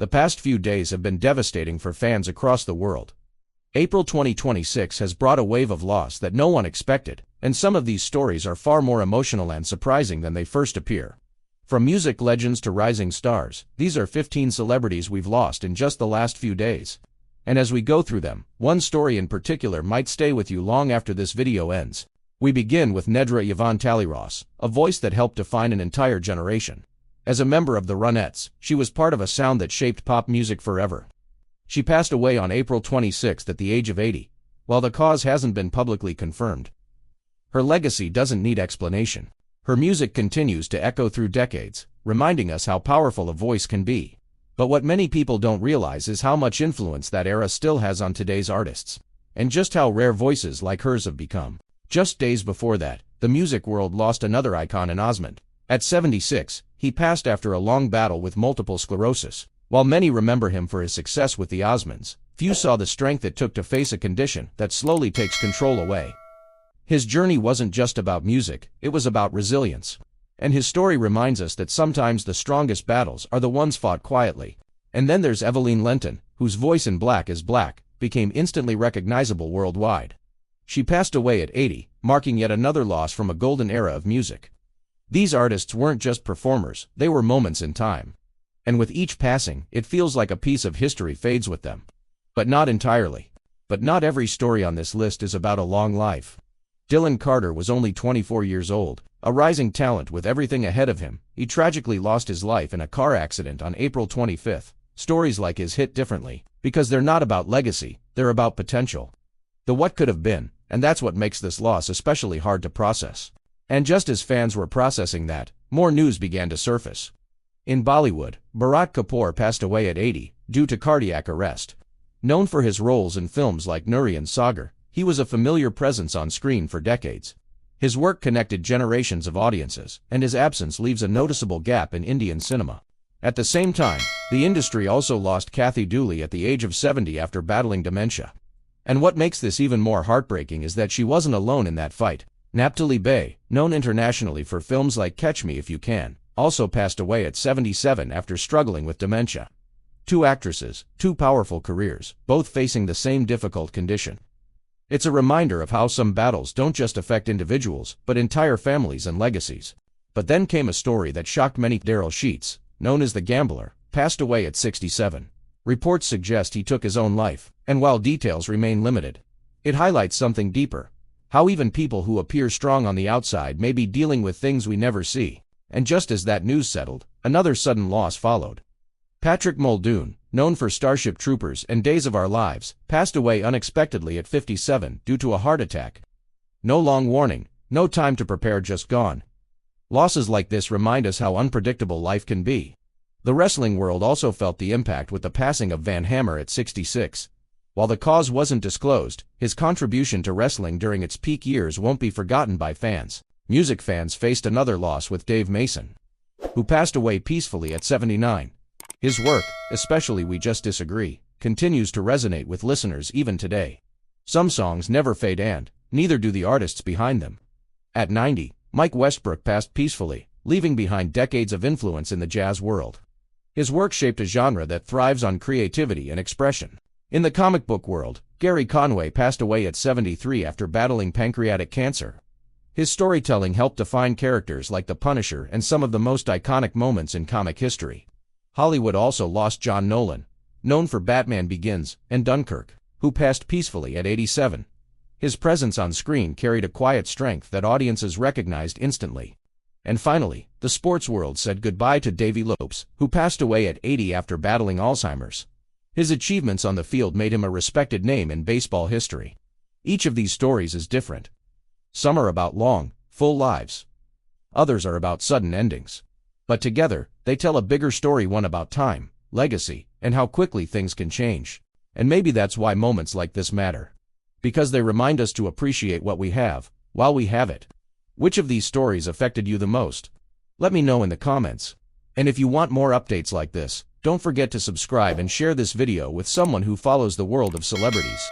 The past few days have been devastating for fans across the world. April 2026 has brought a wave of loss that no one expected, and some of these stories are far more emotional and surprising than they first appear. From music legends to rising stars, these are 15 celebrities we've lost in just the last few days. And as we go through them, one story in particular might stay with you long after this video ends. We begin with Nedra Yvonne Tallyross, a voice that helped define an entire generation. As a member of the Ronettes, she was part of a sound that shaped pop music forever. She passed away on April 26 at the age of 80, while the cause hasn't been publicly confirmed. Her legacy doesn't need explanation. Her music continues to echo through decades, reminding us how powerful a voice can be. But what many people don't realize is how much influence that era still has on today's artists, and just how rare voices like hers have become. Just days before that, the music world lost another icon in Osmond. At 76, he passed after a long battle with multiple sclerosis. While many remember him for his success with the Osmonds, few saw the strength it took to face a condition that slowly takes control away. His journey wasn't just about music, it was about resilience. And his story reminds us that sometimes the strongest battles are the ones fought quietly. And then there's Evelyn Lenton, whose voice in Black is Black became instantly recognizable worldwide. She passed away at 80, marking yet another loss from a golden era of music. These artists weren't just performers, they were moments in time. And with each passing, it feels like a piece of history fades with them. But not entirely. But not every story on this list is about a long life. Dylan Carter was only 24 years old, a rising talent with everything ahead of him. He tragically lost his life in a car accident on April 25. Stories like his hit differently, because they're not about legacy, they're about potential. The what could have been, and that's what makes this loss especially hard to process. And just as fans were processing that, more news began to surface. In Bollywood, Bharat Kapoor passed away at 80, due to cardiac arrest. Known for his roles in films like Nuri and Sagar, he was a familiar presence on screen for decades. His work connected generations of audiences, and his absence leaves a noticeable gap in Indian cinema. At the same time, the industry also lost Kathy Dooley at the age of 70 after battling dementia. And what makes this even more heartbreaking is that she wasn't alone in that fight. Naphtali Bey, known internationally for films like Catch Me If You Can, also passed away at 77 after struggling with dementia. Two actresses, two powerful careers, both facing the same difficult condition. It's a reminder of how some battles don't just affect individuals, but entire families and legacies. But then came a story that shocked many. Daryl Sheets, known as the Gambler, passed away at 67. Reports suggest he took his own life, and while details remain limited, it highlights something deeper. How even people who appear strong on the outside may be dealing with things we never see. And just as that news settled, another sudden loss followed. Patrick Muldoon, known for Starship Troopers and Days of Our Lives, passed away unexpectedly at 57 due to a heart attack. No long warning, no time to prepare, just gone. Losses like this remind us how unpredictable life can be. The wrestling world also felt the impact with the passing of Van Hammer at 66. While the cause wasn't disclosed, his contribution to wrestling during its peak years won't be forgotten by fans. Music fans faced another loss with Dave Mason, who passed away peacefully at 79. His work, especially We Just Disagree, continues to resonate with listeners even today. Some songs never fade, and neither do the artists behind them. At 90, Mike Westbrook passed peacefully, leaving behind decades of influence in the jazz world. His work shaped a genre that thrives on creativity and expression. In the comic book world, Gary Conway passed away at 73 after battling pancreatic cancer. His storytelling helped define characters like the Punisher and some of the most iconic moments in comic history. Hollywood also lost John Nolan, known for Batman Begins and Dunkirk, who passed peacefully at 87. His presence on screen carried a quiet strength that audiences recognized instantly. And finally, the sports world said goodbye to Davy Lopes, who passed away at 80 after battling Alzheimer's. His achievements on the field made him a respected name in baseball history. Each of these stories is different. Some are about long, full lives. Others are about sudden endings. But together, they tell a bigger story, one about time, legacy, and how quickly things can change. And maybe that's why moments like this matter. Because they remind us to appreciate what we have, while we have it. Which of these stories affected you the most? Let me know in the comments. And if you want more updates like this, don't forget to subscribe and share this video with someone who follows the world of celebrities.